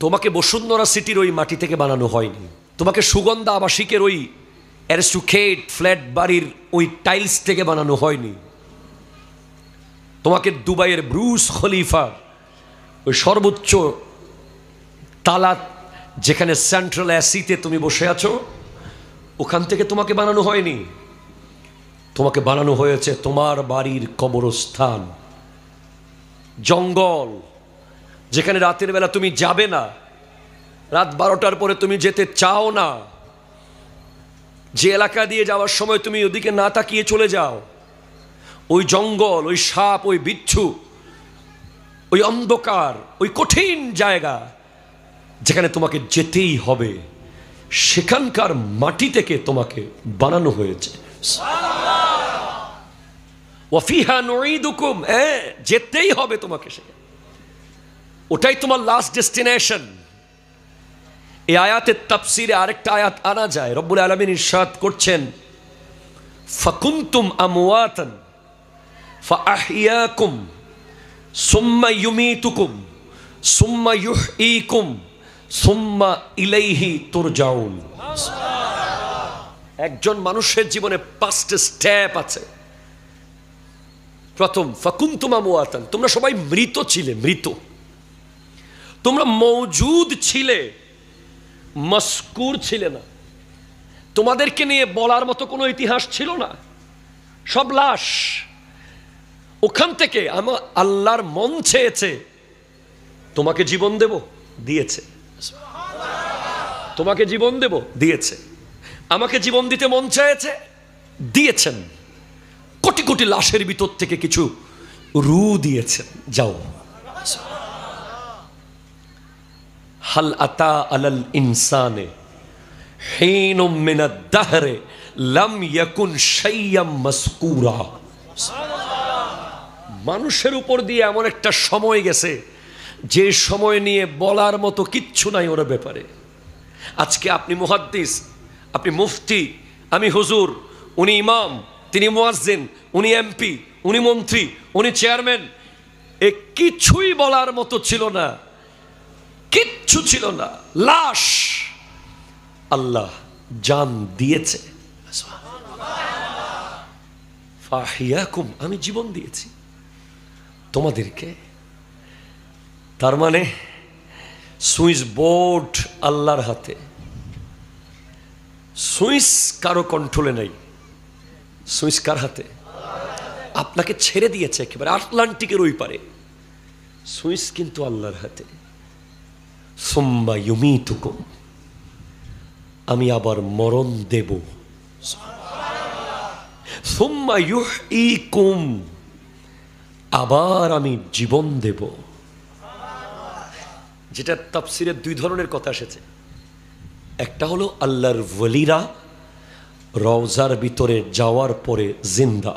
তোমাকে বসুন্ধরা সিটির ওই মাটি থেকে বানানো হয়নি, তোমাকে সুগন্ধা আবাসিকের ওই অ্যারিস্টোক্রেট ফ্ল্যাট বাড়ির ওই টাইলস থেকে বানানো হয়নি, তোমাকে দুবাইয়ের ব্রুজ খলিফার ওই সর্বোচ্চ তালা যেখানে সেন্ট্রাল এসিতে তুমি বসে আছো ওখান থেকে তোমাকে বানানো হয়নি। তোমাকে বানানো হয়েছে তোমার বাড়ির কবরস্থান, জঙ্গল, যেখানে রাতের বেলা তুমি যাবে না, রাত 12টার পরে তুমি যেতে চাও না, যে এলাকা দিয়ে যাওয়ার সময় তুমি ওদিকে না তাকিয়ে চলে যাও, ওই জঙ্গল, ওই সাপ, ওই বিচ্ছু, ওই অন্ধকার, ওই কঠিন জায়গা যেখানে তোমাকে যেতেই হবে, সেখানকার মাটি থেকে তোমাকে বানানো হয়েছে। ওয়াফিহা নুঈদুকুম, যেতেই হবে তোমাকে সেখানে, ওটাই তোমার লাস্ট ডেস্টিনেশন। এই আয়াতের তাফসিরে আরেকটা আয়াত আনা যায়, রব্বুল আলামিন ইরশাদ করছেন ফাকুনতুম আমওয়াতান ফাআহইয়াকুম সুম্মা ইউমীতুকুম সুম্মা ইউহয়ীকুম সুম্মা ইলাইহি তুরজাউন। একজন মানুষের জীবনে 5টা স্টেপ আছে। প্রথম, ফাকুনতুম আমওয়াতান, তোমরা সবাই মৃত ছিলে, মৃত, তোমরা মওজুদ ছিলে, মস্কুর ছিলে না, তোমাদেরকে নিয়ে বলার মতো কোনো ইতিহাস ছিল না, সব লাশ। ওখান থেকে আমার আল্লাহর মন চেয়েছে তোমাকে জীবন দেব, দিয়েছে। তোমাকে জীবন দেব, দিয়েছে। আমাকে জীবন দিতে মন চেয়েছে, দিয়েছেন। কোটি কোটি লাশের ভিতর থেকে কিছু রু দিয়েছেন, যাও। হাল আতা আলাল ইনসানে হিনুম মিনাদ দাহরে লাম ইয়াকুন শাইয়াম মাসকুরা। মানুষের উপর দিয়ে এমন একটা সময় গেছে যে সময় নিয়ে বলার মতো কিচ্ছু নাই ওর ব্যাপারে। আজকে আপনি মুহাদ্দিস, আপনি মুফতি, আমি হুজুর, উনি ইমাম, তিনি মুয়াজ্জিন, উনি এমপি, উনি মন্ত্রী, উনি চেয়ারম্যান, এ কিছুই বলার মতো ছিল না, কিচ্ছু ছিল না, লাশ। আল্লাহ জান দিয়েছে, ফাহিয়াকুম, আমি জীবন দিয়েছি তোমাদেরকে। তার মানে সুইচ বোর্ড আল্লাহর হাতে, সুইচ কারো কন্ট্রোলে নাই। সুইচ কার হাতে? আপনাকে ছেড়ে দিয়েছে একেবারে আটলান্টিকের ওই পারে, সুইচ কিন্তু আল্লাহর হাতে। সুম্মা ইউমীতুকুম, আমি আবার মরণ দেব। সুম্মা ইউহয়ীকুম, আবার আমি জীবন দেব। যেটা তাফসিরে 2 ধরনের কথা এসেছে। একটা হলো আল্লাহর ওয়ালিরা রওজার ভিতরে যাওয়ার পরে জিন্দা,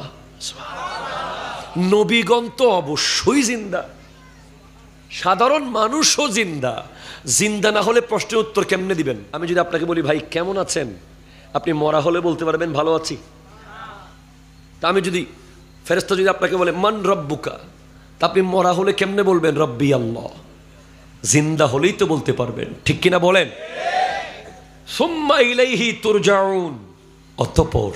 নবীগণ তো অবশ্যই জিন্দা, সাধারণ মানুষও জিন্দা। জিন্দা না হলে প্রশ্নের উত্তর কেমনে দিবেন? আমি যদি আপনাকে বলি ভাই কেমন আছেন, আপনি মরা হলে বলতে পারবেন ভালো আছি। তা আমি যদি ফেরেশতা যদি আপনাকে বলে মান রব্বুকা, তা আপনি মরা হলে কেমনে বলবেন রব্বি আল্লাহ? জিন্দা হলেই তো বলতে পারবেন, ঠিক কিনা বলেন? সুম্মা ইলাইহি তুরজাউন, অতঃপর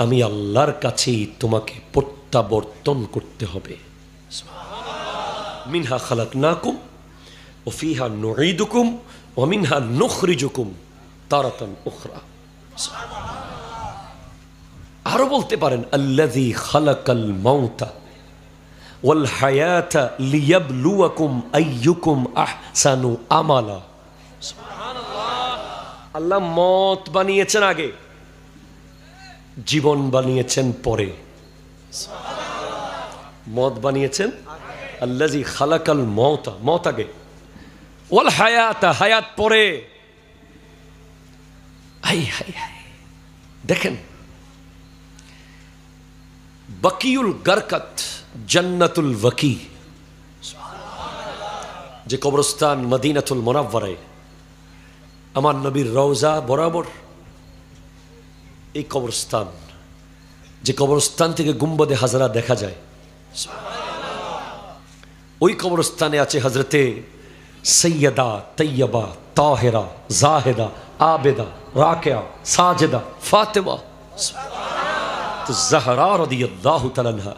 আমি আল্লাহর কাছেই তোমাকে প্রত্যাবর্তন করতে হবে। মিনহা খালাকনাকুম ওয়া ফিহা নুঈদুকুম ওয়া মিনহা নুখরিজুকুম তারাতান উখরা। আরো বলতে পারেন আল্লাযী খালাকাল মাউতা ওয়াল হায়াতা লিয়াবলুয়াকুম আইয়ুকুম আহসানু আমালা। আল্লাহ মত বানিয়েছেন আগে, জীবন বানিয়েছেন পরে। মত বানিয়েছেন আল্লাযী খালাকাল মাউতা, মত আগে, ওয়াল হায়াতা, হায়াত পরে। হাই হাই হাই, দেখেন বাকিউল গারকাত জান্নাতুল ওয়াকি, যে কবরস্থান মদিনাতুল মুনাওয়ারায়, আমার নবীর রওজা বরাবর এই কবরস্থান, যে কবরস্থান থেকে গুম্বদে হাজরা দেখা যায়, ওই কবরস্থানে আছে হযরতে সৈয়দা, তৈয়বা, তাহেরা, জাহেদা, আবেদা, রাকেয়া, সাজেদা, ফাতেমা, জাহরা রাদিয়াল্লাহু তাআলা আনহা।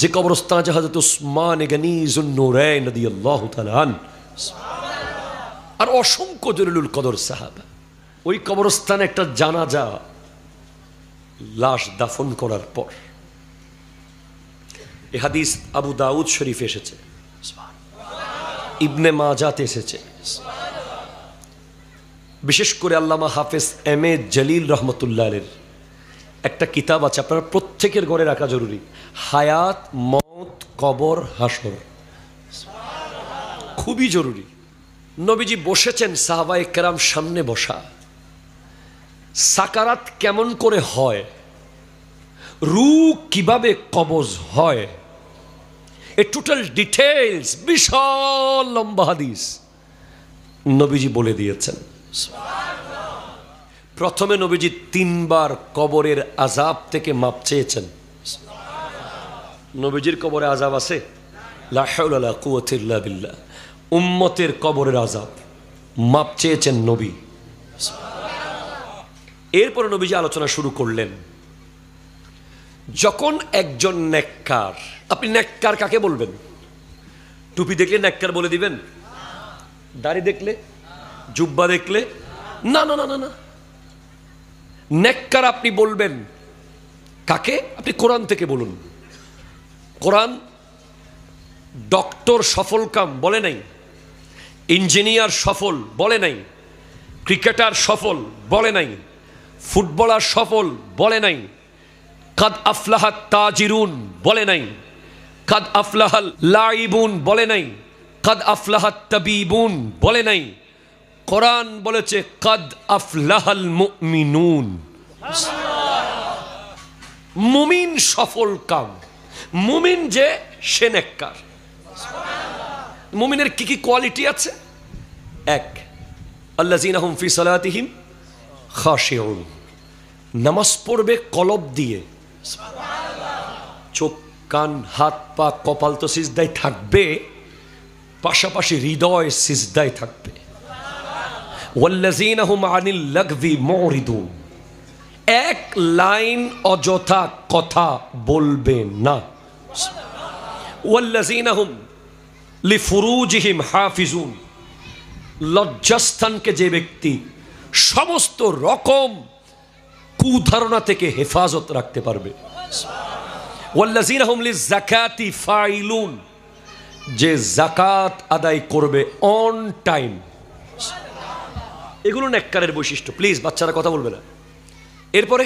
যে কবরস্থান আছে হযরত উসমান গনি যুন্নুরাইন রাদিয়াল্লাহু তাআলা আন, আর অসংখ্য জলিলুল কদর সাহাবা। ওই কবরস্থানে একটা জানাজা, লাশ দাফন করার পর, এ হাদিস আবু দাউদ শরীফে এসেছে, ইবনে মাজাতে এসেছে। বিশেষ করে আল্লামা হাফেজ এম এ জলিল রহমতুল্লাহ আলাইহির একটা কিতাব আছে, আপনারা প্রত্যেকের ঘরে রাখা জরুরি, হায়াত, মওত, কবর, হাসর। খুবই জরুরি। নবীজি বসেছেন, সাহাবায়ে কেরাম সামনে বসা। সাকারাত কেমন করে হয়, রূহ কিভাবে কবজ হয়, এ টোটাল ডিটেইলস, বিশাল লম্বা হাদিস নবীজি বলে দিয়েছেন। প্রথমে নবীজি 3 বার কবরের আযাব থেকে মাপ চেয়েছেন। নবীজির কবরে আযাব আছে? লা হাওলা ওয়ালা কুওয়াতা ইল্লা বিল্লাহ। উম্মতের কবরের আযাব মাপ চেয়েছেন নবী। এরপরে নবীজি আলোচনা শুরু করলেন। যখন একজন নেককার, আপনি নেককার কাকে বলবেন? টুপি দেখলে নেককার বলে দিবেন? দাড়ি দেখলে, জুব্বা দেখলে? না না না না না। নেককার আপনি বলবেন কাকে? আপনি কোরআন থেকে বলুন। কোরআন ডক্টর সফল কাম বলে নাই, ইঞ্জিনিয়ার সফল বলে নাই, ক্রিকেটার সফল বলে নাই, ফুটবলার সফল বলে নাই, কাদ আফলাহাত তাজিরুন বলে নাই, কাদ আফলাহাল লাইবুন বলে নাই, কাদ আফলাহাত তাবিবুন বলে নাই। কোরআন বলেছে কাদ আফলাহাল মুমিনুন। মুমিন সফল কাম। মুমিন যে সে নেককার। মুমিনের কি কি কোয়ালিটি আছে? 1, আল্লাযীনা হুম ফি সালাতিহিম খাশিউন। নামাজ পড়বে কলব দিয়ে, চোখ, কান, হাত, পা, কপাল তো সিজদায় থাকবে, পাশাপাশি হৃদয় সিজদায় থাকবে। ওয়াল্লাযীনা হুম আনিল লাগযি মুরিদুন। 1 লাইন অযথা কথা বলবে না। ওয়াল্লাযীনা হুম লিফুরুজিহিম হাফিজুন। লজ্জাস্থানকে যে ব্যক্তি সমস্ত রকম কুধারণা থেকে হেফাজত রাখতে পারবে। ওয়াল্লাযীনা হুম লিযাকাতি ফাইলুন। যে যাকাত আদায় করবে অন টাইম। এগুলো নেককারের বৈশিষ্ট্য। প্লিজ বাচ্চারা কথা বলবে না। এরপরে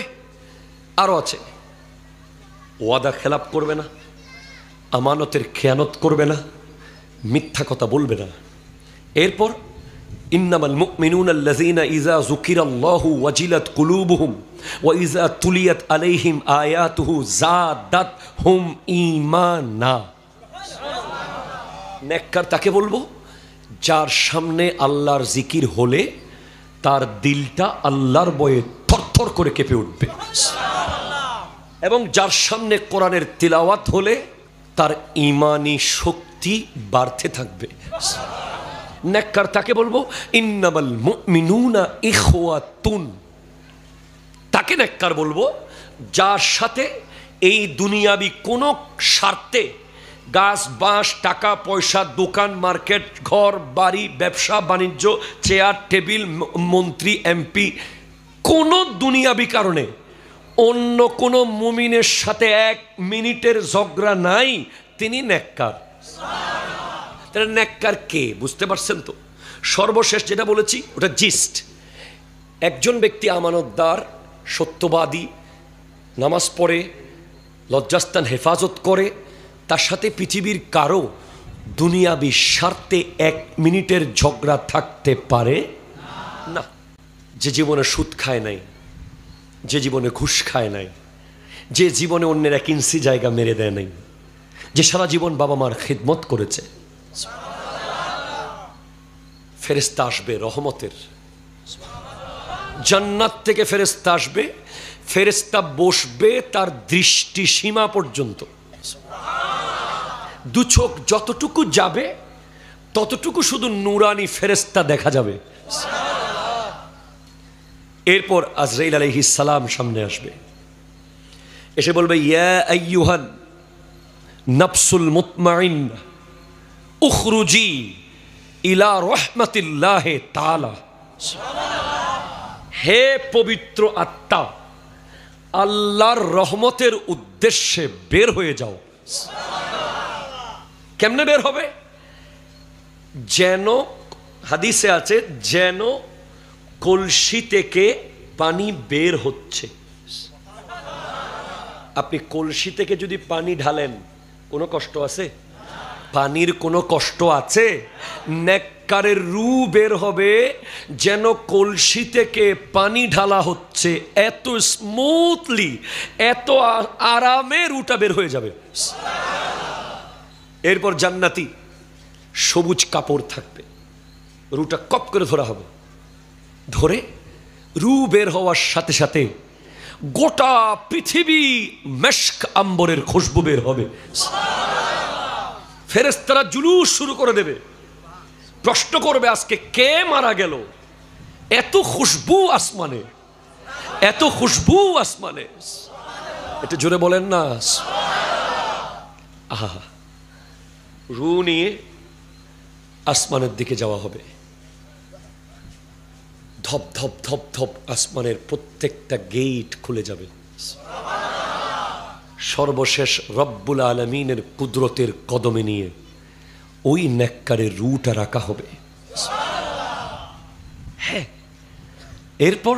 আরো আছে, ওয়াদা খেলাপ করবে না, আমানতের খেয়ানত করবে না, মিথ্যা কথা বলবে না। এরপর ইন্নামাল মুমিনুনা আল্লাযীনা ইযা যুকিরাল্লাহু ওয়াজিলাত কুলুবুহুম ওয়া ইযা তুলিয়াত আলাইহিম আয়াতুহু যাদাতহুম ঈমানা। নেককার তাকে বলবো যার সামনে আল্লাহর জিকির হলে তার দিলটা আল্লাহর ভয়ে থরথর করে কেঁপে উঠবে, এবং যার সামনে কোরআনের তিলাওয়াত হলে তার ঈমানি শক্তি বাড়তে থাকবে। নেককার তাকে বলবো ইন্নামাল মুমিনুনা ইখওয়াতুন। তাকে নেককার বলবো যার সাথে এই দুনিয়াবি কোনো স্বার্থে, গাছ বাঁশ, টাকা পয়সা, দোকান মার্কেট, ঘর বাড়ি, ব্যবসা বাণিজ্য, চেয়ার টেবিল, মন্ত্রী এমপি, কোনো দুনিয়াবি কারণে অন্য কোনো মুমিনের সাথে 1 মিনিটের ঝগড়া নাই, তিনি নেককার। তাহলে নেককার কে? বুঝতে পারছেন তো? সর্বশেষ যেটা বলেছি ওটা জিস্ট। একজন ব্যক্তি আমানতদার, সত্যবাদী, নামাজ পড়ে, লজ্জাস্থান হেফাজত করে, তার সাথে পৃথিবীর কারো দুনিয়াবি স্বার্থে 1 মিনিটের ঝগড়া থাকতে পারে না। যে জীবনে সুদ খায় নাই, যে জীবনে ঘুষ খায় নাই, যে জীবনে অন্যের 1 ইঞ্চি জায়গা মেরে দেয় নাই, যে সারা জীবন বাবা মার খিদমত করেছে, ফেরেশতা আসবে রহমতের, জান্নাত থেকে ফেরেশতা আসবে, ফেরেশতা বসবে তার দৃষ্টি সীমা পর্যন্ত। 2 চোখ যতটুকু যাবে ততটুকু শুধু নূরানি ফেরেশতা দেখা যাবে। এরপর আজরাইল আলাইহিস সালাম সামনে আসবে, এসে বলবে, ইয়া আইয়ুহান নাফসুল মুতমাইন্না উখরুজি ইলা রাহমাতিল্লাহি তাআলা। হে পবিত্র আত্মা, আল্লাহর রহমতের উদ্দেশ্যে বের হয়ে যাও। কেমনে বের হবে? যেন হাদিসে আছে, যেন কলসি থেকে পানি বের হচ্ছে। আপনি কলসি থেকে যদি পানি ঢালেন, কোনো কষ্ট আছে? পানির কোনো কষ্ট আছে? নেককারের রু বের হবে যেন কলসি থেকে পানি ঢালা হচ্ছে, এত স্মুথলি, এত আরামে রুটা বের হয়ে যাবে। এরপর জান্নাতি সবুজ কাপড় থাকবে, রুটা কপ করে ধরা হবে, ধরে রু বের হওয়ার সাথে সাথে গোটা পৃথিবী মেশক আম্বরের খুশবু বের হবে। ফেরেশতারা জুলুস শুরু করে দেবে, প্রশ্ন করবে, আজকে কে মারা গেল? এত খুশবু আসমানে, এত খুশবু আসমানে। এটা জোরে বলেন না। আহা, রু নিয়ে আসমানের দিকে যাওয়া হবে। ধপ ধপ ধপ ধপ আসমানের প্রত্যেকটা গেট খুলে যাবে। সর্বশেষ রব্বুল আলামিনের কুদরতের কদমে নিয়ে ওই নেককারের রুটা রাখা হবে। হ্যাঁ, এরপর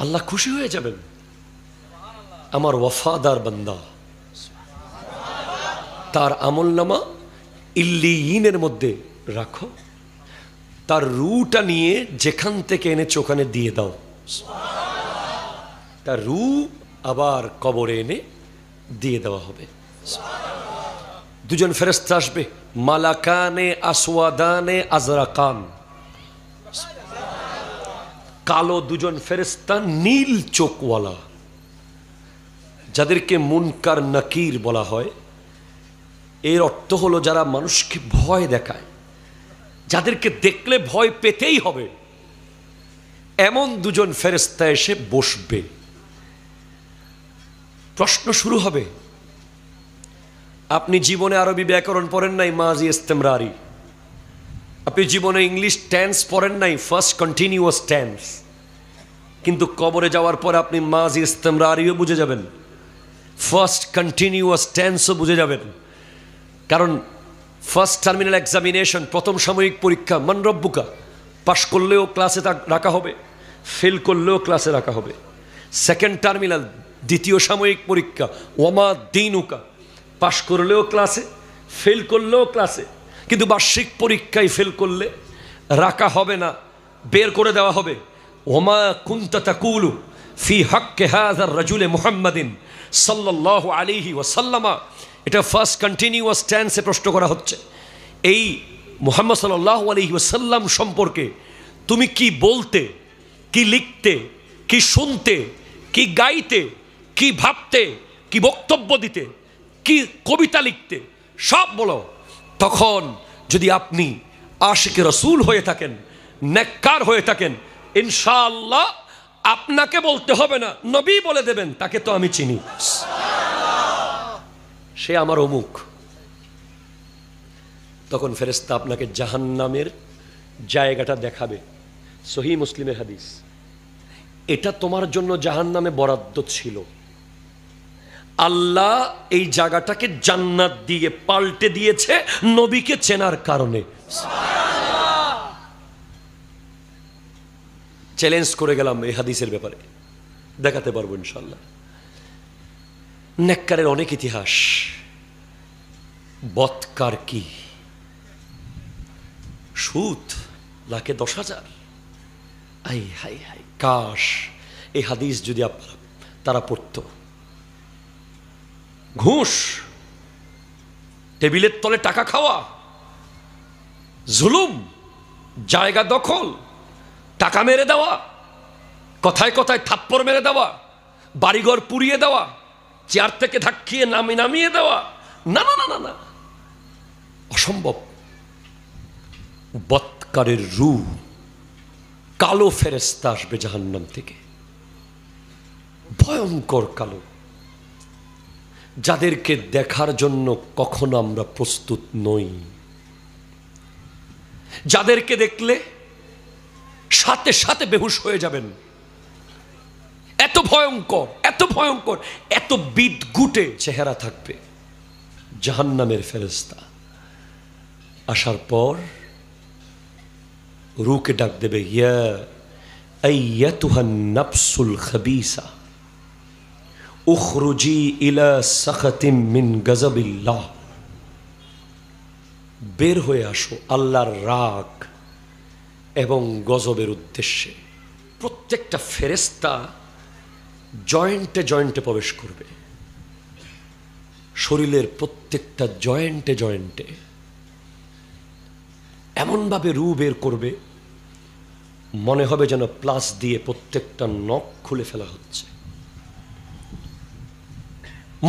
আল্লাহ খুশি হয়ে যাবেন, আমার ওয়াফাদার বান্দা, তার আমলনামা ইল্লিয়িনের মধ্যে রাখো, তার রুটা নিয়ে যেখান থেকে এনেছো ওখানে দিয়ে দাও। তার রু আবার কবরে এনে দিয়ে দেওয়া হবে। দুজন ফেরেশতা আসবে, মালাকানে আসওয়াদানে আজরাকান, কালো দুজন ফেরেশতা, নীল চোখওয়ালা, যাদেরকে মুনকার নাকির বলা হয়। এর অর্থ হলো যারা মানুষকে ভয় দেখায়, যাদেরকে দেখলে ভয় পেতেই হবে, এমন দুজন ফেরেশতা এসে বসবে। প্রশ্ন শুরু হবে, আপনি জীবনে আরবি ব্যাকরণ পড়েন নাই, মাজি ইস্তেমরারি। আপনি জীবনে ইংলিশ টেন্স পড়েন নাই, ফার্স্ট কন্টিনিউয়াস টেন্স। কিন্তু কবরে যাওয়ার পর আপনি মাজি ইস্তেমরারিও বুঝে যাবেন, ফার্স্ট কন্টিনিউয়াস টেন্সও বুঝে যাবেন। কারণ ফার্স্ট টার্মিনাল এক্সামিনেশন, প্রথম সাময়িক পরীক্ষা, মান রব্বুকা, পাশ করলেও ক্লাসে রাখা হবে, ফেল করলেও ক্লাসে রাখা হবে। সেকেন্ড টার্মিনাল, দ্বিতীয় সাময়িক পরীক্ষা, ওয়ামা দীনুকা, পাশ করলেও ক্লাসে, ফেল করলেও ক্লাসে। কিন্তু বার্ষিক পরীক্ষায় ফেল করলে রাখা হবে না, বের করে দেওয়া হবে। ওমা কুনতা তাকুলু ফি হাক্কি হাযার রাজুলে মুহাম্মাদিন সাল্লাল্লাহু আলাইহি ওয়াসাল্লামা। এটা ফার্স্ট কন্টিনিউয়াস টেন্সে প্রশ্ন করা হচ্ছে। এই মুহাম্মদ সাল্লাল্লাহু আলাইহি ওয়াসাল্লাম সম্পর্কে তুমি কি বলতে, কি লিখতে, কি শুনতে, কি গাইতে, কি ভাবতে, কি বক্তব্য দিতে, কি কবিতা লিখতে, সব বলো। তখন যদি আপনি আশিকে রসুল হয়ে থাকেন, নেককার হয়ে থাকেন, ইনশাআল্লাহ আপনাকে বলতে হবে না, নবী বলে দেবেন, তাকে তো আমি চিনি, সে আমার অমুক। তখন ফেরেশতা আপনাকে জাহান্নামের জায়গাটা দেখাবে। সহিহ মুসলিমের হাদিস, এটা তোমার জন্য জাহান্নামে বরাদ্দ ছিল, আল্লাহ এই জায়গাটাকে জান্নাত দিয়ে পাল্টে দিয়েছে নবীকে চেনার কারণে। চ্যালেঞ্জ করে গেলাম এই হাদিসের ব্যাপারে, দেখাতে পারবো ইনশাল্লাহ। নেককারের অনেক ইতিহাস। বৎকার কি? সুদ লাখে 10,000। আই হাই হাই, কাশ এই হাদিস যদি তারা পড়তো। ঘুষ, টেবিলের তলে টাকা খাওয়া, জুলুম, জায়গা দখল, টাকা মেরে দেওয়া, কথায় কথায় থাপ্পড় মেরে দেওয়া, বাড়িঘর পুড়িয়ে দেওয়া, চেয়ার থেকে ধাক্কিয়ে নামিয়ে দেওয়া, না না না না না, অসম্ভব। বৎকারের রূহ, কালো ফেরেশতা আসবে জাহান্নাম থেকে, ভয়ঙ্কর কালো, যাদেরকে দেখার জন্য কখনো আমরা প্রস্তুত নই, যাদেরকে দেখলে সাথে সাথে বেহুশ হয়ে যাবেন। এত ভয়ঙ্কর, এত ভয়ঙ্কর, এত বিদঘুটে চেহারা থাকবে জাহান্নামের ফেরেশতা। আসার পর রূহকে ডাক দেবে, ইয়া আইয়াতুহান নাফসুল খাবিসা উখরুজি ইলা সাখাতিম মিন গাযাবিল্লাহ, বের হয়ে আসো আল্লাহর রাগ এবং গজবের উদ্দেশ্যে। প্রত্যেকটা ফেরেশতা জয়েন্টে জয়েন্টে প্রবেশ করবে, শরীরের প্রত্যেকটা জয়েন্টে জয়েন্টে এমনভাবে রূহ বের করবে, মনে হবে যেন প্লাস দিয়ে প্রত্যেকটা নখ খুলে ফেলা হচ্ছে।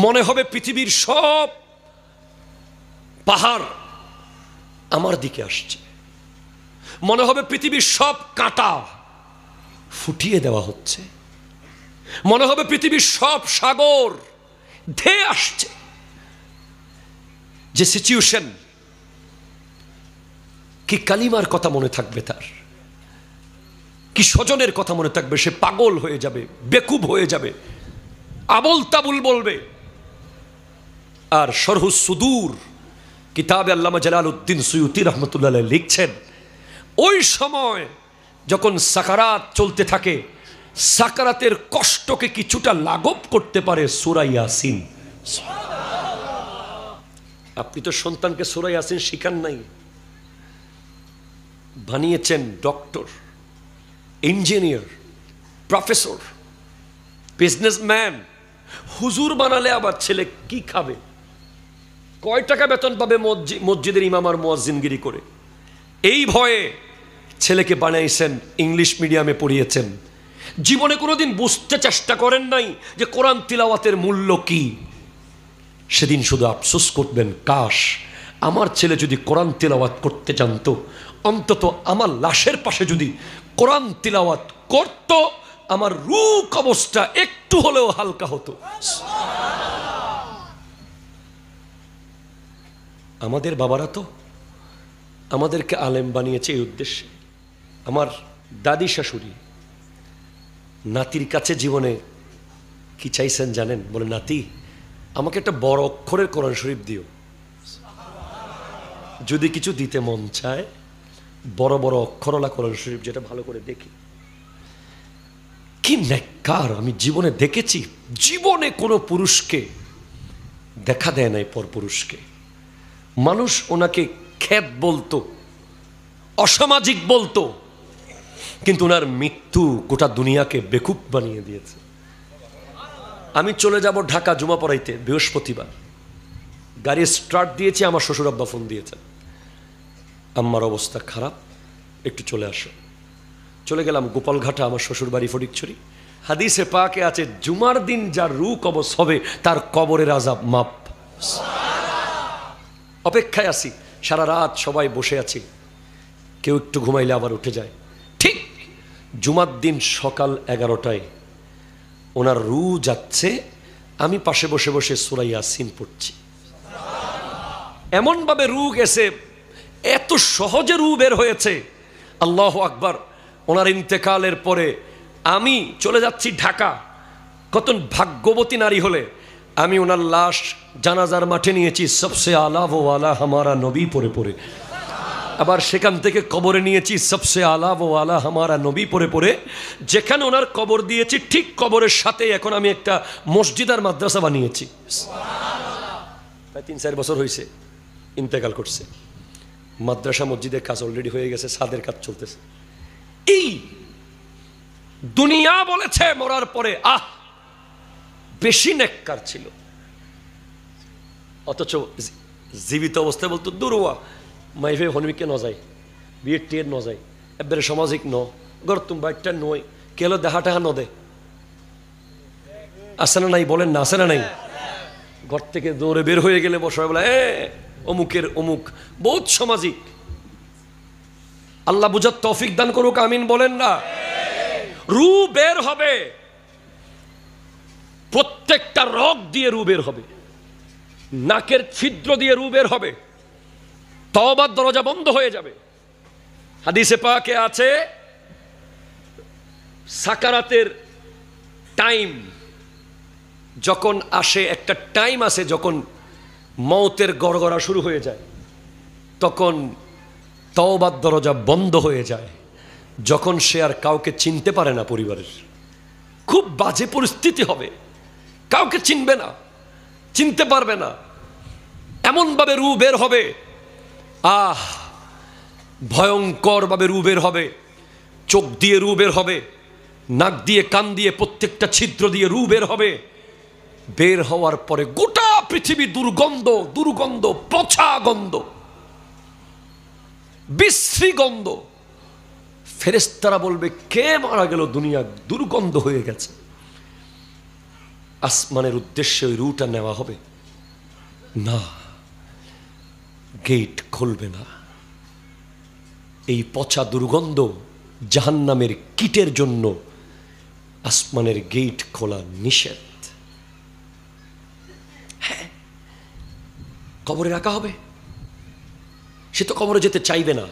মনে হবে পৃথিবীর সব পাহাড় আমার দিকে আসছে, মনে হবে পৃথিবীর সব কাঁটা ফুটিয়ে দেওয়া হচ্ছে, মনে হবে পৃথিবীর সব সাগর ধেয়ে আসছে। যে সিচুয়েশন, কি কালিমার কথা মনে থাকবে তার, কি স্বজনের কথা মনে থাকবে, সে পাগল হয়ে যাবে, বেকুব হয়ে যাবে, আবল তাবুল বলবে। আর শরহুস সুদূর কিতাবে আল্লামা জালালউদ্দিন সুয়ুতি রহমতুল্লাহ আলাইহি লিখছেন, ওই সময় যখন সাকারাত চলতে থাকে, সাকারাতের কষ্টকে কিছুটা লাঘব করতে পারে সূরা ইয়াসিন। আপনি তো সন্তানকে সূরা ইয়াসিন শিখান নাই, বানিয়েছেন ডক্টর, ইঞ্জিনিয়ার, প্রফেসর, বিজনেসম্যান, হুজুর বানালে আবার ছেলে কি খাবে, কয় টাকা বেতন পাবে মসজিদের ইমাম আর মুয়াজ্জিনগিরি করে, এই ভয়ে ছেলেকে বানাইছেন, ইংলিশ মিডিয়ামে পড়িয়েছেন। জীবনে কোনোদিন বুঝতে চেষ্টা করেন নাই যে কোরআন তিলাওয়াতের মূল্য কি। সেদিন শুধু আফসোস করবেন, কাশ আমার ছেলে যদি কোরআন তিলাওয়াত করতে জানতো, অন্তত আমার লাশের পাশে যদি কোরআন তিলাওয়াত করত, আমার রূহ কবজটা একটু হলেও হালকা হতো। আমাদের বাবারা তো আমাদেরকে আলেম বানিয়েছে এই উদ্দেশ্যে। আমার দাদি শাশুড়ি নাতির কাছে জীবনে কি চাইছেন জানেন? বলে, নাতি আমাকে একটা বড় অক্ষরের কোরআন শরীফ দিও, যদি কিছু দিতে মন চায় বড় বড় অক্ষরওয়ালা কোরআন শরীফ, যেটা ভালো করে দেখি। কি নেককার! আমি জীবনে দেখেছি, জীবনে কোনো পুরুষকে দেখা দেয় নাই পর পুরুষকে। মানুষ ওনাকে খ্যাত বলতো, অসামাজিক বলতো, কিন্তু ওনার মৃত্যু গোটা দুনিয়াকে বেকুব বানিয়ে দিয়েছে। আমি চলে যাব ঢাকা জুমা পড়াইতে বৃহস্পতিবার, গাড়ি স্টার্ট দিয়েছি, আমার শ্বশুর আব্বা ফোন দিয়েছেন, আম্মার অবস্থা খারাপ, একটু চলে আসো। চলে গেলাম গোপালঘাটা, আমার শ্বশুর বাড়ি ফটিকছড়ি। হাদিসে পাকে আছে, জুমার দিন যার রূহ কবজ হবে তার কবরের আযাব মাপ। অপেক্ষায় আছি, সারা রাত সবাই বসে আছি, কেউ একটু ঘুমাইলে আবার উঠে যায়। ঠিক জুমার দিন সকাল 11টায় ওনার রূহ যাচ্ছে, আমি পাশে বসে বসে সূরা ইয়াসিন পড়ছি। এমনভাবে রূহ গেছে, এত সহজে রূহ বের হয়েছে, আল্লাহু আকবার। ওনার ইন্তেকালের পরে আমি চলে যাচ্ছি ঢাকা। কত ভাগ্যবতী নারী হলে আমি ওনার লাশ জানাজার মাঠে নিয়েছি, সবসে আলা ও আলা হামারা নবী পড়ে পড়ে। আবার সেখান থেকে কবরে নিয়েছি, সবসে আলা ও আলা হামারা নবী পড়ে পড়ে। যেখানে ওনার কবর দিয়েছি ঠিক কবরের সাথে এখন আমি একটা মসজিদ আর মাদ্রাসা বানিয়েছি। প্রায় 3-4 বছর হয়েছে ইন্তেকাল করছে। মাদ্রাসা মসজিদের কাজ অলরেডি হয়ে গেছে, ছাদের কাজ চলতেছে। এই দুনিয়া বলেছে মরার পরে বেশি নেককার ছিল, অথচ জীবিত অবস্থায় বলতো দুরুয়া মাইফে হনমিকে ন যায়, বিয়ের টের ন যায়, এবারে সামাজিক ন গর তুমি বাইকটা নয়, কেলো দেখা টাকা ন দে, আসে না নাই? বলেন না, আসে না নাই? ঘর থেকে দৌড়ে বের হয়ে গেলে সবাই বলে অমুকের অমুক, বহুত সামাজিক। আল্লাহ বুঝার তৌফিক দান করুক, আমিন বলেন না। রূহ বের হবে, প্রত্যেকটা রগ দিয়ে রূহ বের হবে, নাকের ছিদ্র দিয়ে রূহ বের হবে, তওবার দরজা বন্ধ হয়ে যাবে। হাদিসে পাকে আছে সাকারাতের টাইম যখন আসে, একটা টাইম আছে যখন মৌতের গড়গড়া শুরু হয়ে যায়, তখন তওবার দরজা বন্ধ হয়ে যায়, যখন সে আর কাউকে চিনতে পারে না। পরিবারের খুব বাজে পরিস্থিতি হবে, কাউকে চিনবে না, চিনতে পারবে না, এমনভাবে রূহ বের হবে, ভয়ঙ্করভাবে রূহ বের হবে। চোখ দিয়ে রূহ বের হবে, নাক দিয়ে, কান দিয়ে, প্রত্যেকটা ছিদ্র দিয়ে রূহ বের হবে। বের হওয়ার পরে গোটা পৃথিবী দুর্গন্ধ, দুর্গন্ধ, পচা গন্ধ, বিশ্রী গন্ধ। ফেরেশতারা বলবে কে মারা গেল, দুনিয়া দুর্গন্ধ হয়ে গেছে। আসমানের উদ্দেশ্যে ওই রূহটা নেওয়া হবে না, গেট খুলবে না। এই পচা দুর্গন্ধ জাহান্নামের কীটের জন্য আসমানের গেট খোলা নিষেধ। হ্যাঁ, কবরে রাখা হবে, সে তো কবরে যেতে চাইবে না।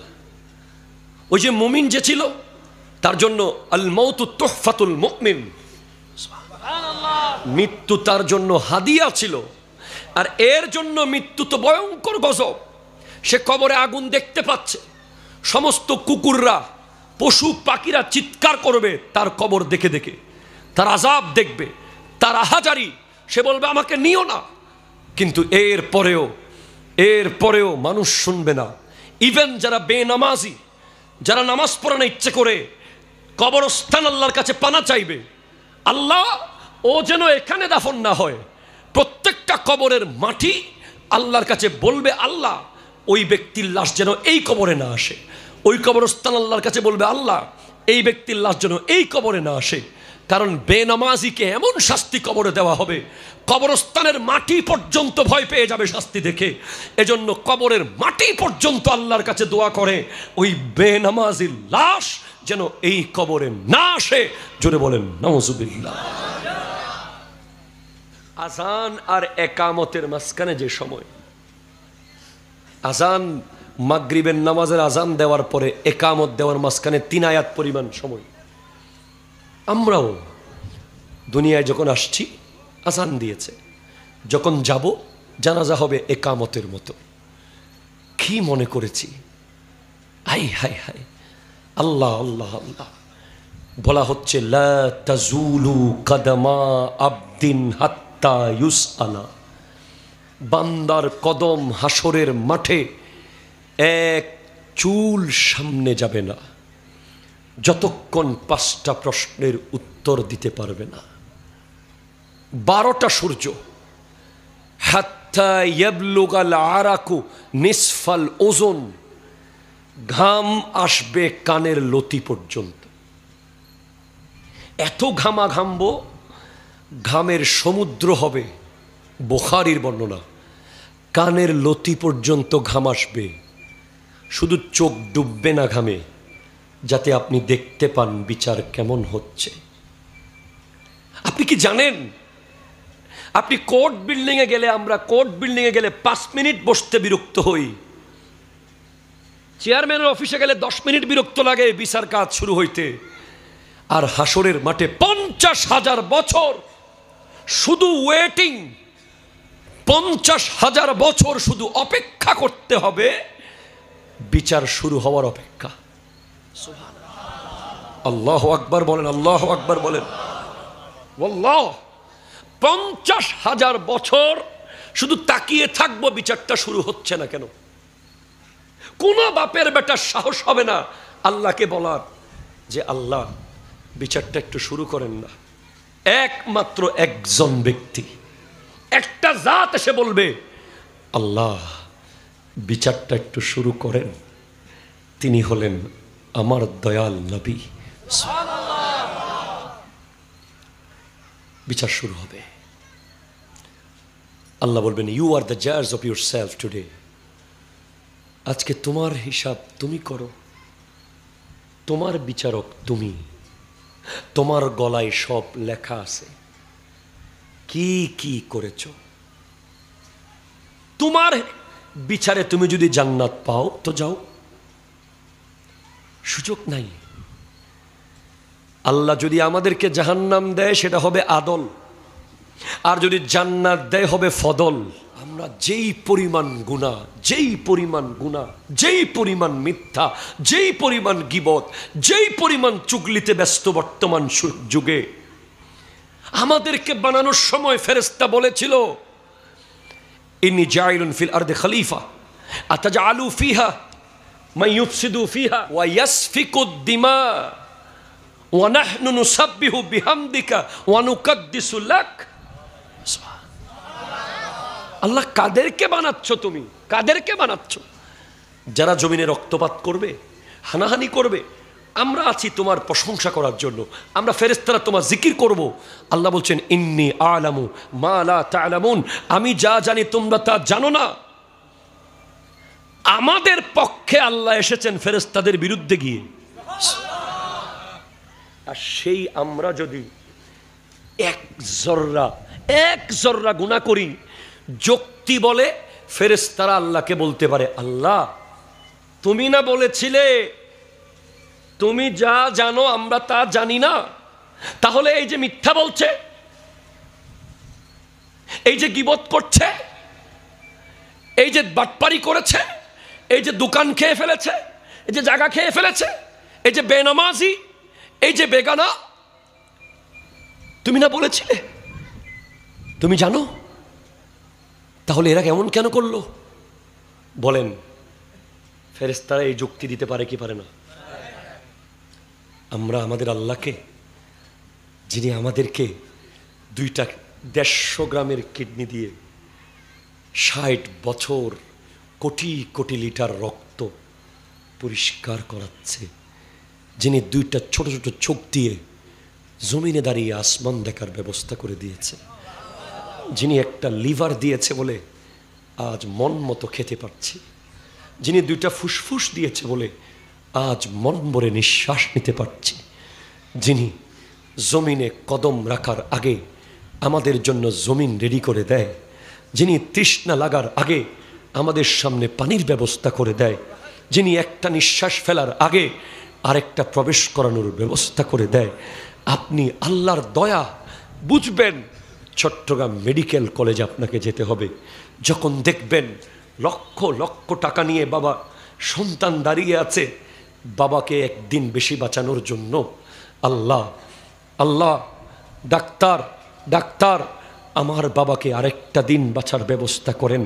ওই যে মুমিন যে ছিল, তার জন্য আল মাউতু তুহফাতুল মুমিন, মৃত্যু তার জন্য হাদিয়া ছিল। আর এর জন্য মৃত্যু তো ভয়ঙ্কর গজব। সে কবরে আগুন দেখতে পাচ্ছে, সমস্ত কুকুররা, পশু পাখিরা চিৎকার করবে তার কবর দেখে দেখে, তার আযাব দেখবে, তার আহাজারি। সে বলবে আমাকে নিও না, কিন্তু এর পরেও মানুষ শুনবে না। ইভেন যারা বেনামাজি, যারা নামাজ পড়ানো ইচ্ছে করে কবরস্থান আল্লাহর কাছে পানা চাইবে, আল্লাহ ও যেন এখানে দাফন না হয়। প্রত্যেকটা কবরের মাটি আল্লাহর কাছে বলবে আল্লাহ ওই ব্যক্তির লাশ যেন এই কবরে না আসে। ওই কবরস্থান আল্লাহর কাছে বলবে আল্লাহ এই ব্যক্তির লাশ যেন এই কবরে না আসে। কারণ বেনামাজিকে এমন শাস্তি কবরে দেওয়া হবে, কবরস্থানের মাটি পর্যন্ত ভয় পেয়ে যাবে শাস্তি দেখে। এজন্য কবরের মাটি পর্যন্ত আল্লাহর কাছে দোয়া করে ওই বেনামাজির লাশ যেন এই কবরে না আসে। জোরে বলেন নাউজুবিল্লাহ। আজান আর একামতের মাঝখানে যে সময়, আজান মাগরিবের নামাজের আজান দেওয়ার পরে একামত দেওয়ার মাঝখানে 3 আয়াত পরিমাণ সময়। আমরাও দুনিয়ায় যখন আসছি আজান দিয়েছে, যখন যাব জানাজা হবে একামতের মতো। কি মনে করেছি, হাই হাই হাই, আল্লাহ আল্লাহ আল্লাহ। বলা হচ্ছে লা তাজুলু কদমা আবদিন হাত্তা ইউসআলা, বান্দার কদম হাসরের মাঠে এক চুল সামনে যাবে না যতক্ষণ 5টা প্রশ্নের উত্তর দিতে পারবে না। 12টা সূর্য, হাত্তা ইয়াবলুগাল আরাকু নিসফাল ওজন, ঘাম আসবে কানের লতি পর্যন্ত। এত ঘামা ঘামবো, ঘামের সমুদ্র হবে। বুখারীর বর্ণনা, কানের লতি পর্যন্ত ঘাম আসবে। শুধু চোখ ডুববে না ঘামে, যাতে আপনি দেখতে পান বিচার কেমন হচ্ছে। আপনি কি জানেন, আপনি কোর্ট বিল্ডিংয়ে গেলে, আমরা কোর্ট বিল্ডিংয়ে গেলে 5 মিনিট বসতে বিরক্ত হই, চেয়ারম্যানের অফিসে গেলে 10 মিনিট বিরক্ত লাগে বিচার কাজ শুরু হইতে। আর হাসরের মাঠে 50,000 বছর শুধু ওয়েটিং, 50,000 বছর শুধু অপেক্ষা করতে হবে বিচার শুরু হওয়ার অপেক্ষা। আল্লাহু আকবার বলেন, আল্লাহু আকবার বলেন। আল্লাহ, 50,000 বছর শুধু তাকিয়ে থাকবো বিচারটা শুরু হচ্ছে না কেন। কোন বাপের বেটার সাহস হবে না আল্লাহকে বলার যে আল্লাহ বিচারটা একটু শুরু করেন না। একমাত্র একজন ব্যক্তি, একটা জাত এসে বলবে আল্লাহ বিচারটা একটু শুরু করেন, তিনি হলেন আমার দয়াল নবী। বিচার শুরু হবে। আল্লাহ বলবেন ইউ আর দ্য জাজ অফ ইউর সেলফ টুডে, আজকে তোমার হিসাব তুমি করো। তোমার বিচারক তুমি, তোমার গলায় সব লেখা আছে কি কি করেছ। তোমার বিচারে তুমি যদি জান্নাত পাও তো যাও, সুযোগ নাই। আল্লাহ যদি আমাদেরকে জাহান্নাম দেয় সেটা হবে আদল, আর যদি জান্নাত দেয় হবে ফদল। আমরা যেই পরিমাণ গুনাহ, যেই পরিমাণ গুনাহ, যেই পরিমাণ মিথ্যা, যেই পরিমাণ গীবত, যেই পরিমাণ চুগলিতে ব্যস্ত বর্তমান যুগে, আমাদেরকে বানানোর সময় ফেরেশতা বলেছিল ইন্নী জাইলুন ফিল আরদি খলিফা আতাজআলু ফিহা মান ইউফসিদু ফিহা ওয়া ইয়াসফিকুদ দিমা ওয়া নাহনু নুসাব্বিহু বিহামদিকা ওয়া নুকাদ্দিসু লাক। আল্লাহ, কাদেরকে বানাচ্ছ তুমি? কাদেরকে বানাচ্ছ? যারা জমিনে রক্তপাত করবে, হানাহানি করবে। আমরা আছি তোমার প্রশংসা করার জন্য, আমরা ফেরেশতারা তোমার জিকির করব। আল্লাহ বলছেন ইন্নী আ'লামু মা লা তা'লামুন, আমি যা জানি তোমরা তা জানো না। আমাদের পক্ষে আল্লাহ এসেছেন ফেরেশতাদের বিরুদ্ধে গিয়ে। আর সেই আমরা যদি এক জর্রা গুনাহ করি, যুক্তি বলে ফেরেশতারা আল্লাহকে বলতে পারে আল্লাহ তুমি না বলেছিলে তুমি যা জানো আমরা তা জানি না? তাহলে এই যে মিথ্যা বলছে, এই যে গীবত করছে, এই যে বাটপারি করেছে, এই যে দোকান খেয়ে ফেলেছে, এই যে জায়গা খেয়ে ফেলেছে, এই যে বেনামাজি, এই যে বেগানা, তুমি না বলেছিলে? তুমি জানো? তাহলে এরা কেমন কেন করলো? বলেন, ফেরেশতারা এই যুক্তি দিতে পারে কি পারে না? আমরা আমাদের আল্লাহকে, যিনি আমাদেরকে 150 গ্রামের কিডনি দিয়ে 60 বছর কোটি কোটি লিটার রক্ত পরিষ্কার করাচ্ছে, যিনি 2টা ছোট ছোট চোখ দিয়ে জমিনে দাঁড়িয়ে আসমান দেখার ব্যবস্থা করে দিয়েছে, যিনি একটা লিভার দিয়েছে বলে আজ মন মতো খেতে পারছি, যিনি 2টা ফুসফুস দিয়েছে বলে আজ মন ভরে নিঃশ্বাস নিতে পারছি, যিনি জমিনে কদম রাখার আগে আমাদের জন্য জমিন রেডি করে দেয়, যিনি তৃষ্ণা লাগার আগে আমাদের সামনে পানির ব্যবস্থা করে দেয়, যিনি একটা নিঃশ্বাস ফেলার আগে আরেকটা প্রবেশ করানোর ব্যবস্থা করে দেয়। আপনি আল্লাহর দয়া বুঝবেন চট্টগ্রাম মেডিকেল কলেজে আপনাকে যেতে হবে। যখন দেখবেন লক্ষ লক্ষ টাকা নিয়ে বাবা সন্তান দাঁড়িয়ে আছে, বাবাকে একদিন বেশি বাঁচানোর জন্য, আল্লাহ আল্লাহ ডাক্তার ডাক্তার আমার বাবাকে আরেকটা দিন বাঁচার ব্যবস্থা করেন,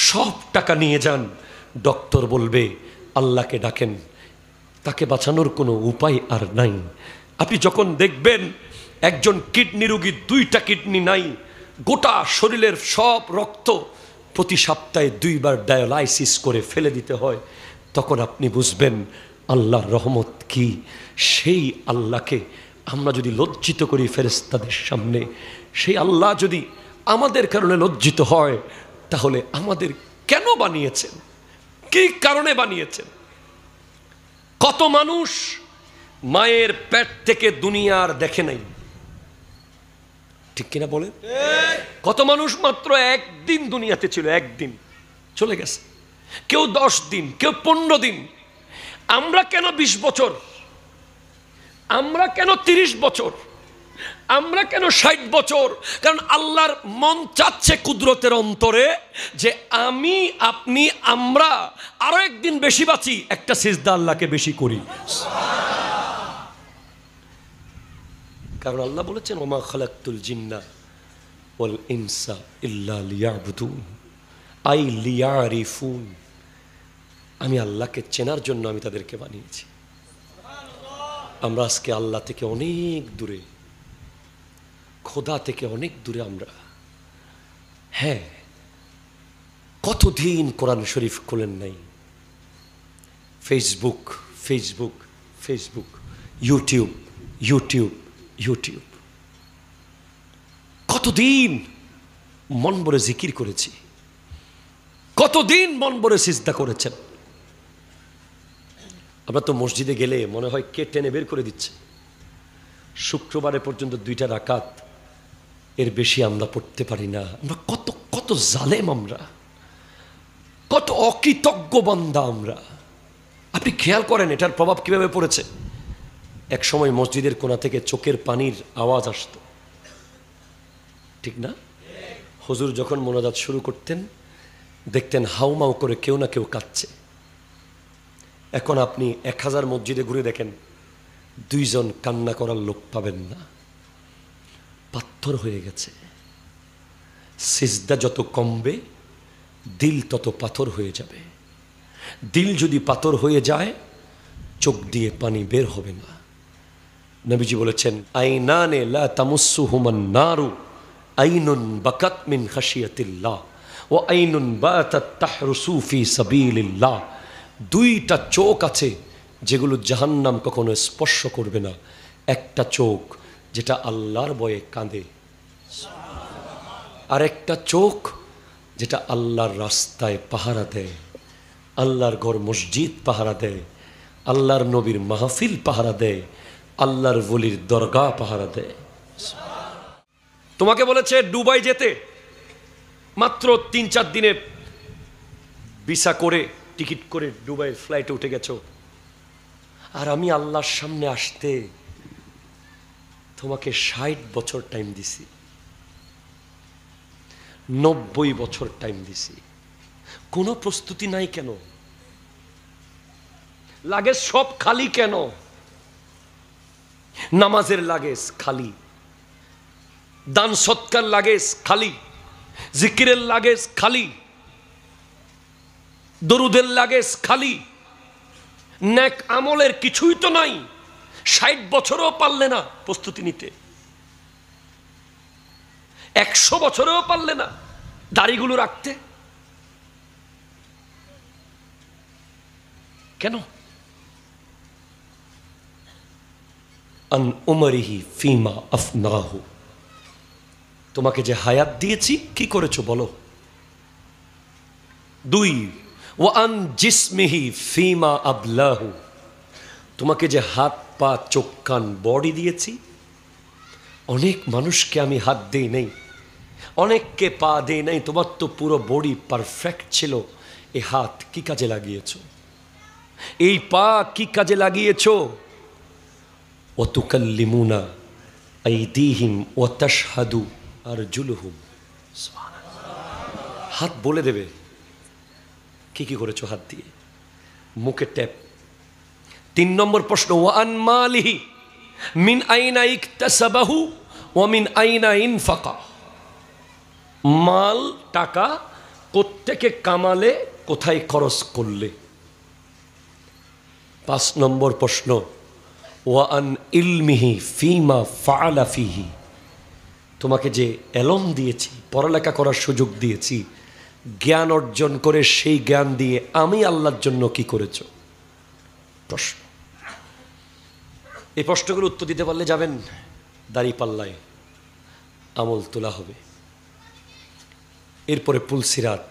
সব টাকা নিয়ে যান। ডক্টর বলবে আল্লাহকে ডাকেন, তাকে বাঁচানোর কোনো উপায় আর নাই। আপনি যখন দেখবেন একজন কিডনি রোগী 2টা কিডনি নাই, গোটা শরীরের সব রক্ত প্রতি সপ্তাহে 2 বার ডায়ালাইসিস করে ফেলে দিতে হয়, তখন আপনি বুঝবেন আল্লাহর রহমত কি। সেই আল্লাহকে আমরা যদি লজ্জিত করি ফেরেশতাদের সামনে, সেই আল্লাহ যদি আমাদের কারণে লজ্জিত হয়, তাহলে আমাদের কেন বানিয়েছেন? কি কারণে বানিয়েছেন? কত মানুষ মায়ের পেট থেকে দুনিয়ার দেখে নাই, ঠিক কিনা বলেন? কত মানুষ মাত্র 1 দিন দুনিয়াতে ছিল, 1 দিন চলে গেছে, কেউ 10 দিন, কেউ 15 দিন। আমরা কেন 20 বছর? আমরা কেন 30 বছর? আমরা কেন 60 বছর? কারণ আল্লাহর মন চাচ্ছে কুদরতের অন্তরে যে আমি আপনি আমরা আরো একদিন বেশি বাঁচি, একটা সিজদা আল্লাহকে বেশি করি। কারণ আল্লাহ বলেছেন ওমা খালাকতুল জিন্না ওয়াল ইনসা ইল্লা লিয়াবুদুন, আই লিয়ারিফুন। আমি আল্লাহকে চেনার জন্য আমি তাদেরকে বানিয়েছি। আমরা আজকে আল্লাহ থেকে অনেক দূরে, খোদা থেকে অনেক দূরে আমরা। হ্যাঁ, কতদিন কোরআন শরীফ খোলেন নাই, Facebook Facebook Facebook, YouTube YouTube YouTube. কতদিন মন ভরে জিকির করেছি, কতদিন মন ভরে সিজদা করেছেন, আমরা তো মসজিদে গেলে মনে হয় কে টেনে বের করে দিচ্ছে। শুক্রবারে পর্যন্ত 2টা রাকাত, এর বেশি আমরা পড়তে পারি না। আমরা কত কত জালেম, আমরা কত অকৃতজ্ঞ বান্দা আমরা। আপনি খেয়াল করেন এটার প্রভাব কিভাবে পড়েছে। এক সময় মসজিদের কোণা থেকে চোখের পানির আওয়াজ আসতো, ঠিক না? হুজুর যখন মোনাজাত শুরু করতেন দেখতেন হাউমাউ করে কেউ না কেউ কাঁদছে। এখন আপনি 1000 মসজিদে ঘুরে দেখেন 2 জন কান্না করার লোক পাবেন না। পাথর হয়ে গেছে। সিজদা যত কমবে দিল তত পাথর হয়ে যাবে। দিল যদি পাথর হয়ে যায় চোখ দিয়ে পানি বের হবে না। নবীজি বলেছেন, আইনানে লা তামুসসুহুমান নারু আইনুন বাকাত মিন খাশিয়াতিল্লাহ ওয়া আইনুন বাতাত তাহরুসু ফি সাবিলিল্লাহ। 2টা চোখ আছে যেগুলো জাহান্নাম কখনো স্পর্শ করবে না। একটা চোখ যেটা আল্লাহর ভয়ে কাঁদে, আর একটা চোখ যেটা আল্লাহর রাস্তায় পাহারা দেয়, আল্লাহর ঘর মসজিদ পাহারা দেয়, আল্লাহর নবীর মাহফিল পাহারা দেয়, আল্লাহর ওলির দরগা পাহারা দেয়। তোমাকে বলেছে দুবাই যেতে, মাত্র 3-4 দিনে ভিসা করে টিকিট করে দুবাইয়ের ফ্লাইটে উঠে গেছো, আর আমি আল্লাহর সামনে আসতে তোমাকে 60 বছর টাইম দিছি, 90 বছর টাইম দিছি। কোনো প্রস্তুতি নাই কেন? লাগেজ সব খালি কেন? নামাজের লাগেজ খালি, দান সৎকার লাগেজ খালি, জিকিরের লাগেজ খালি, দরুদের লাগেজ খালি, নেক আমলের কিছুই তো নাই। 60 বছরও পারলে না প্রস্তুতি নিতে, 100 বছরেও পারলে না দাড়িগুলো রাখতে। কেন? আন উমরিহি ফিমা আফনাহু। তোমাকে যে হায়াত দিয়েছি কি করেছো বলো। 2 ওয়া আন জিসমিহি ফিমা আবলাহু। তোমাকে যে হাত পা চোখ কান বডি দিয়েছি, অনেক মানুষকে আমি হাত দেই নাই, অনেককে পা দেই নাই, তোমার তো পুরো বডি পারফেক্ট ছিল। এই হাত কি কাজে লাগিয়েছো? এই পা কি কাজে লাগিয়েছো? ওয়া তুকাল্লিমুনা আইদিহিম ওয়া তাশহাদু আরজুলুহুম। হাত বলে দেবে কি কি করেছো হাত দিয়ে। মুখে ট্যাপ। 3 নম্বর প্রশ্ন, ওয়া আন মালিহি মিন আইনা ইকতাসাবাহু ওয়া মিন আইনা ইনফাকা। মাল টাকা কোত্থেকে কামালে, কোথায় খরচ করলে। 5 নম্বর প্রশ্ন, ওয়া আন ইলমিহি ফিমা ফাআলা ফিহি। তোমাকে যে এলম দিয়েছি, পড়ালেখা করার সুযোগ দিয়েছি, জ্ঞান অর্জন করে সেই জ্ঞান দিয়ে আমি আল্লাহর জন্য কি করেছো। প্রশ্ন। এই প্রশ্নগুলো উত্তর দিতে পারলে যাবেন দাঁড়িপাল্লায়, আমল তোলা হবে। এরপরে পুলসিরাত।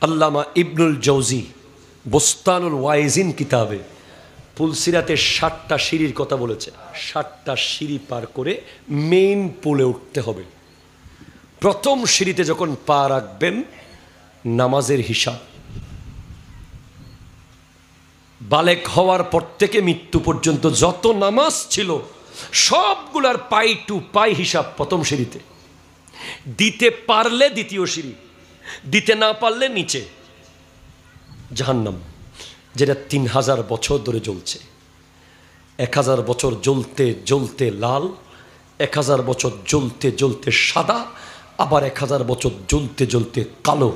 আল্লামা ইবনুল জৌজি বুস্তানুল ওয়াইজিন কিতাবে পুলসিরাতের 7টা সিঁড়ির কথা বলেছে। 7টা সিঁড়ি পার করে মেইন পুলে উঠতে হবে। প্রথম সিঁড়িতে যখন পা রাখবেন, নামাজের হিসাব। বালেক হওয়ার পর থেকে মৃত্যু পর্যন্ত যত নামাজ ছিল সবগুলার পাই টু পাই হিসাব প্রথম সিঁড়িতে। দিতে পারলে দ্বিতীয় সিঁড়ি, দিতে না পারলে নিচে জাহান্নাম, যেটা 3000 বছর ধরে জ্বলছে। 1000 বছর জ্বলতে জ্বলতে লাল, 1000 বছর জ্বলতে জ্বলতে সাদা, আবার 1000 বছর জ্বলতে জ্বলতে কালো।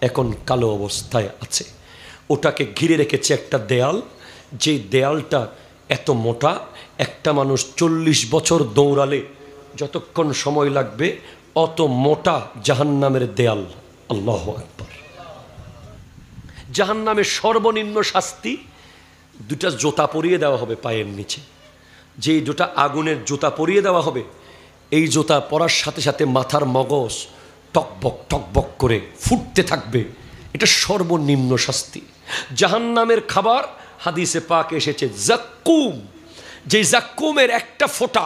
এখন কালো অবস্থায় আছে। ওটাকে ঘিরে রেখেছে একটা দেয়াল, যে দেয়ালটা এত মোটা, একটা মানুষ 40 বছর দৌড়ালে যতক্ষণ সময় লাগবে অত মোটা জাহান্নামের দেয়াল। আল্লাহু আকবার। জাহান্নামের সর্বনিম্ন শাস্তি 2টা জুতা পরিয়ে দেওয়া হবে পায়ের নিচে। যেই 2টা আগুনের জুতা পরিয়ে দেওয়া হবে, এই জুতা পরার সাথে সাথে মাথার মগজ টকবক টকবক করে ফুটতে থাকবে। এটা সর্বনিম্ন শাস্তি। জাহান্নামের খাবার হাদিসে পাকে এসেছে জাক্কুম। যে জাক্কুমের একটা ফোঁটা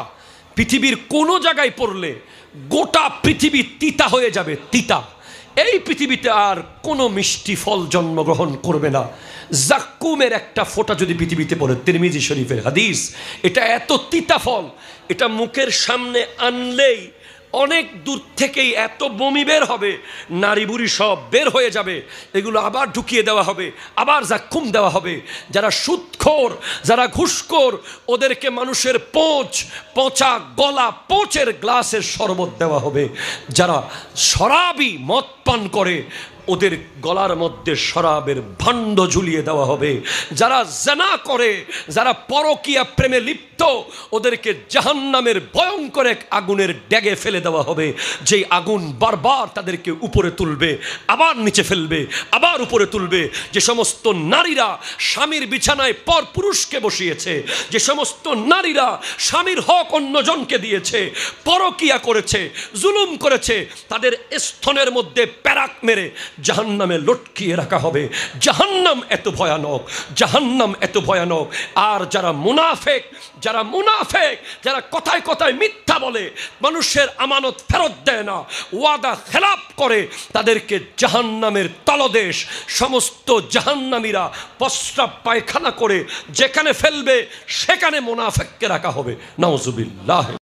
পৃথিবীর কোনো জায়গায় পড়লে গোটা পৃথিবী তিতা হয়ে যাবে, তিতা। এই পৃথিবীতে আর কোনো মিষ্টি ফল জন্মগ্রহণ করবে না। জাক্কুমের একটা ফোঁটা যদি পৃথিবীতে পড়ে, তিরমিজি শরীফের হাদিস, এটা এত তিতা ফল, এটা মুখের সামনে আনলেই অনেক দূর থেকেই এত বমি বের হবে, নারী বুড়ি সব বের হয়ে যাবে। এগুলো আবার ঢুকিয়ে দেওয়া হবে, আবার জাক্কুম দেওয়া হবে। যারা সুদখোর, যারা ঘুষখোর, ওদেরকে মানুষের পচা গলা পোচের গ্লাসের শরবত দেওয়া হবে। যারা শরাবি মদ পান করে, ওদের গলার মধ্যে শরাবের ভাণ্ড ঝুলিয়ে দেওয়া হবে। যারা জিনা করে, যারা পরকীয়া প্রেমে লিপ্ত, ওদেরকে জাহান্নামের ভয়ঙ্কর এক আগুনের ড্যাগে ফেলে দেওয়া হবে। যেই আগুন বারবার তাদেরকে উপরে তুলবে, আবার নিচে ফেলবে, আবার উপরে তুলবে। যে সমস্ত নারীরা স্বামীর বিছানায় পর পুরুষকে বসিয়েছে, যে সমস্ত নারীরা স্বামীর হক অন্যজনকে দিয়েছে, পরকীয়া করেছে, জুলুম করেছে, তাদের স্তনের মধ্যে প্যারাক মেরে জাহান্নামে লটকিয়ে রাখা হবে। জাহান্নাম এত ভয়ানক, জাহান্নাম এত ভয়ানক। আর যারা মুনাফেক, যারা কথায় কথায় মিথ্যা বলে, মানুষের আমানত ফেরত দেয় না, ওয়াদা খেলাপ করে, তাদেরকে জাহান্নামের তলদেশ সমস্ত জাহান্নামীরা প্রস্রাব পায়খানা করে যেখানে ফেলবে সেখানে মুনাফেককে রাখা হবে। নাউজুবিল্লাহ।